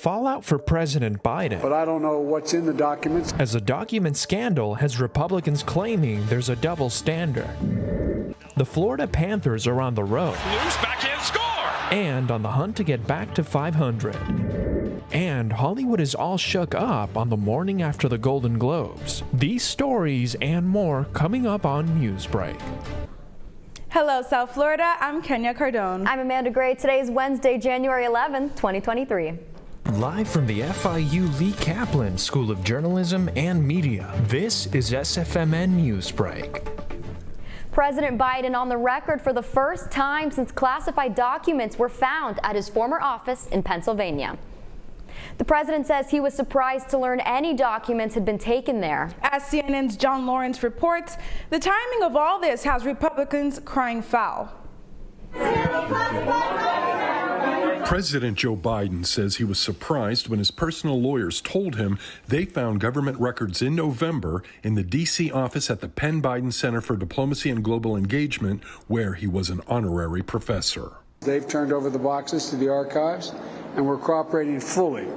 fallout for President Biden. But I don't know what's in the documents. As the document scandal has Republicans claiming there's a double standard. The Florida Panthers are on the road. Loose backhand score! And on the hunt to get back to 500. And Hollywood is all shook up on the morning after the Golden Globes. These stories and more coming up on Newsbreak. Hello, South Florida. I'm Kenya Cardone. I'm Amanda Gray. Today is Wednesday, January 11th, 2023. Live from the FIU Lee Kaplan School of Journalism and Media, this is SFMN Newsbreak. President Biden on the record for the first time since classified documents were found at his former office in Pennsylvania. The president says he was surprised to learn any documents had been taken there. As CNN's John Lawrence reports, the timing of all this has Republicans crying foul. President Joe Biden says he was surprised when his personal lawyers told him they found government records in November in the D.C. office at the Penn Biden Center for Diplomacy and Global Engagement, where he was an honorary professor. They've turned over the boxes to the archives, and we're cooperating fully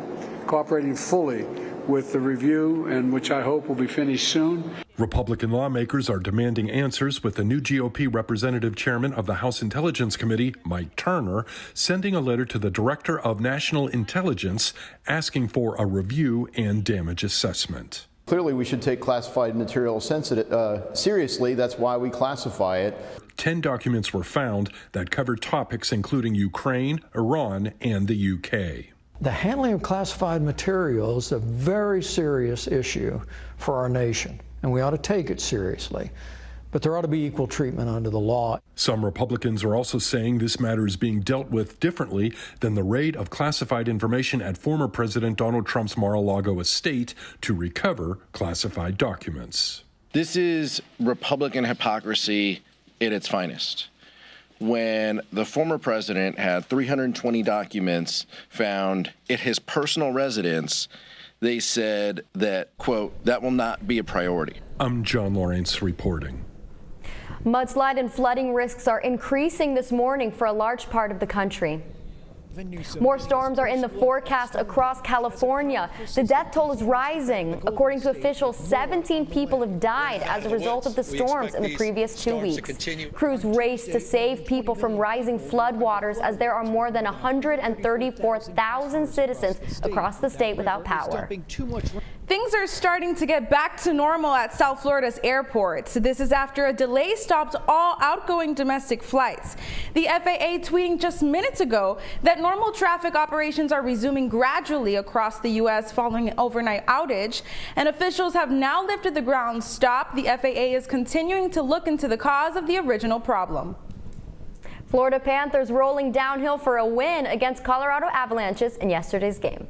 with the review, and which I hope will be finished soon. Republican lawmakers are demanding answers, with the new GOP representative chairman of the House Intelligence Committee, Mike Turner, sending a letter to the Director of National Intelligence asking for a review and damage assessment. Clearly, we should take classified material seriously. That's why we classify it. 10 documents were found that covered topics including Ukraine, Iran, and the UK. The handling of classified materials is a very serious issue for our nation, and we ought to take it seriously. But there ought to be equal treatment under the law. Some Republicans are also saying this matter is being dealt with differently than the raid of classified information at former President Donald Trump's Mar-a-Lago estate to recover classified documents. This is Republican hypocrisy at its finest. When the former president had 320 documents found at his personal residence, they said that, quote, that will not be a priority. I'm John Lawrence reporting. Mudslide and flooding risks are increasing this morning for a large part of the country. More storms are in the forecast across California. The death toll is rising. According to officials, 17 people have died as a result of the storms in the previous 2 weeks. Crews race to save people from rising floodwaters as there are more than 134,000 citizens across the state without power. Things are starting to get back to normal at South Florida's airports. This is after a delay stopped all outgoing domestic flights. The FAA tweeting just minutes ago that normal traffic operations are resuming gradually across the U.S. following an overnight outage, and officials have now lifted the ground stop. The FAA is continuing to look into the cause of the original problem. Florida Panthers rolling downhill for a win against Colorado Avalanches in yesterday's game.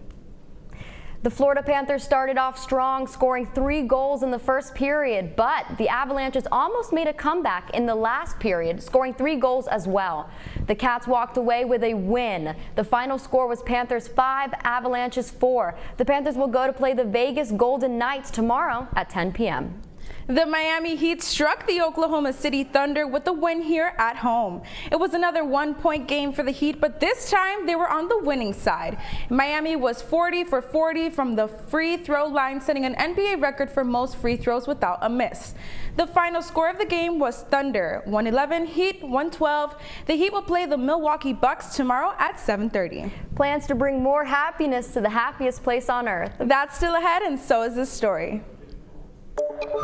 The Florida Panthers started off strong, scoring 3 goals in the first period, but the Avalanches almost made a comeback in the last period, scoring 3 goals as well. The Cats walked away with a win. The final score was Panthers 5, Avalanches 4. The Panthers will go to play the Vegas Golden Knights tomorrow at 10 p.m. The Miami Heat struck the Oklahoma City Thunder with a win here at home. It was another 1-point game for the Heat, but this time they were on the winning side. Miami was 40 for 40 from the free throw line, setting an NBA record for most free throws without a miss. The final score of the game was Thunder 111, Heat 112. The Heat will play the Milwaukee Bucks tomorrow at 7:30. Plans to bring more happiness to the happiest place on earth. That's still ahead, and so is this story.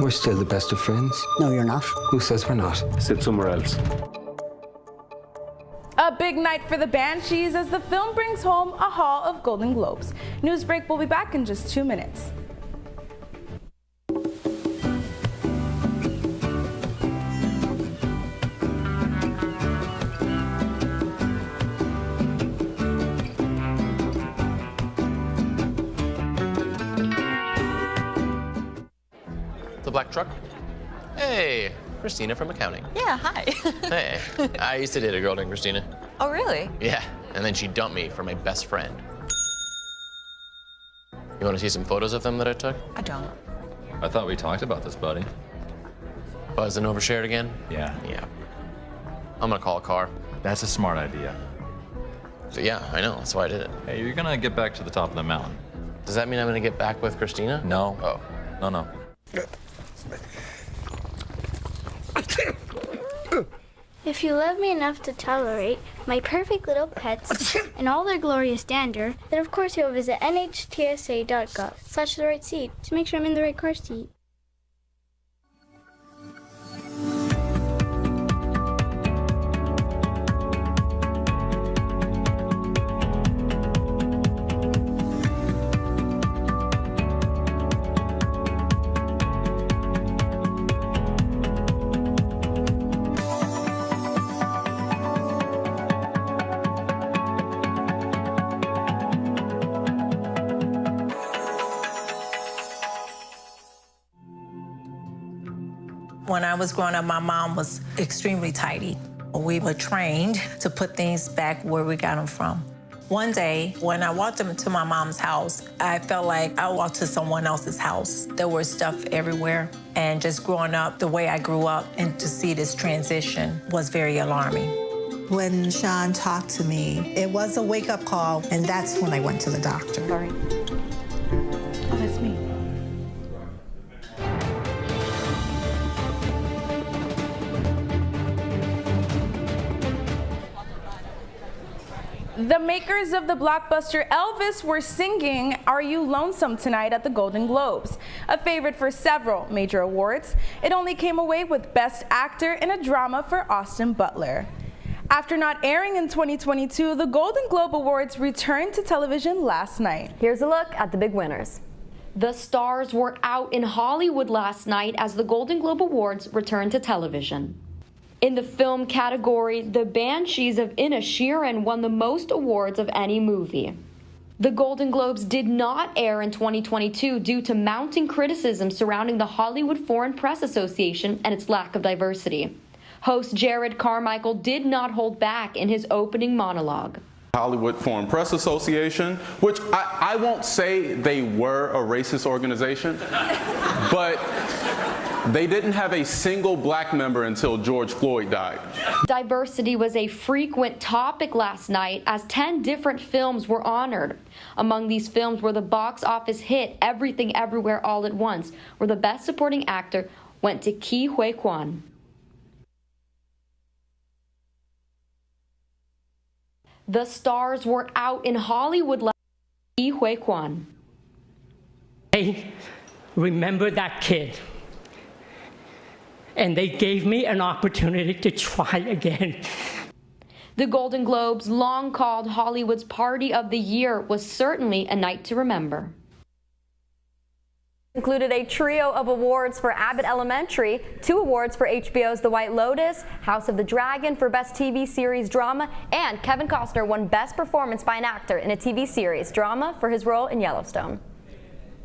We're still the best of friends. No, you're not. Who says we're not? Sit somewhere else. A big night for the Banshees as the film brings home a haul of Golden Globes. Newsbreak will be back in just 2 minutes. The black truck? Hey, Christina from accounting. Yeah, hi. Hey, I used to date a girl named Christina. Oh, really? Yeah, and then she dumped me for my best friend. You want to see some photos of them that I took? I don't. I thought we talked about this, buddy. Buzzed and overshared again? Yeah. Yeah. I'm gonna call a car. That's a smart idea. So yeah, I know, that's why I did it. Hey, you're gonna get back to the top of the mountain. Does that mean I'm gonna get back with Christina? No. Oh. No. If you love me enough to tolerate my perfect little pets and all their glorious dander, then of course you'll visit nhtsa.gov/the right seat to make sure I'm in the right car seat. When I was growing up, my mom was extremely tidy. We were trained to put things back where we got them from. One day, when I walked into my mom's house, I felt like I walked to someone else's house. There was stuff everywhere, and just growing up the way I grew up and to see this transition was very alarming. When Sean talked to me, it was a wake-up call, and that's when I went to the doctor. Sorry. Oh, that's me. The makers of the blockbuster Elvis were singing Are You Lonesome Tonight at the Golden Globes, a favorite for several major awards. It only came away with Best Actor in a Drama for Austin Butler. After not airing in 2022, the Golden Globe Awards returned to television last night. Here's a look at the big winners. The stars were out in Hollywood last night as the Golden Globe Awards returned to television. In the film category, The Banshees of Inisherin won the most awards of any movie. The Golden Globes did not air in 2022 due to mounting criticism surrounding the Hollywood Foreign Press Association and its lack of diversity. Host Jared Carmichael did not hold back in his opening monologue. Hollywood Foreign Press Association, which I won't say they were a racist organization, but they didn't have a single black member until George Floyd died. Diversity was a frequent topic last night as 10 different films were honored. Among these films were the box office hit Everything Everywhere All at Once, where the Best Supporting Actor went to Ke Huy Quan. The stars were out in Hollywood last night. Ke Huy Quan. I remember that kid. And they gave me an opportunity to try again. The Golden Globes, long called Hollywood's Party of the Year, was certainly a night to remember. Included a trio of awards for Abbott Elementary, 2 awards for HBO's The White Lotus, House of the Dragon for Best TV Series Drama, and Kevin Costner won Best Performance by an Actor in a TV Series Drama for his role in Yellowstone.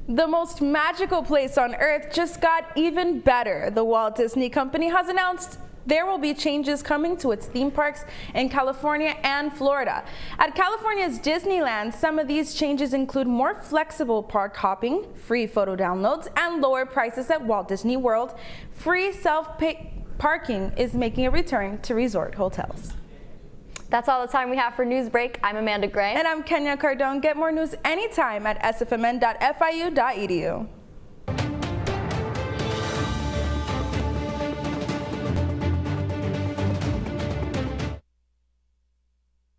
The most magical place on Earth just got even better. The Walt Disney Company has announced there will be changes coming to its theme parks in California and Florida. At California's Disneyland, some of these changes include more flexible park hopping, free photo downloads, and lower prices at Walt Disney World. Free self-pay parking is making a return to resort hotels. That's all the time we have for Newsbreak. I'm Amanda Gray. And I'm Kenya Cardone. Get more news anytime at sfmn.fiu.edu.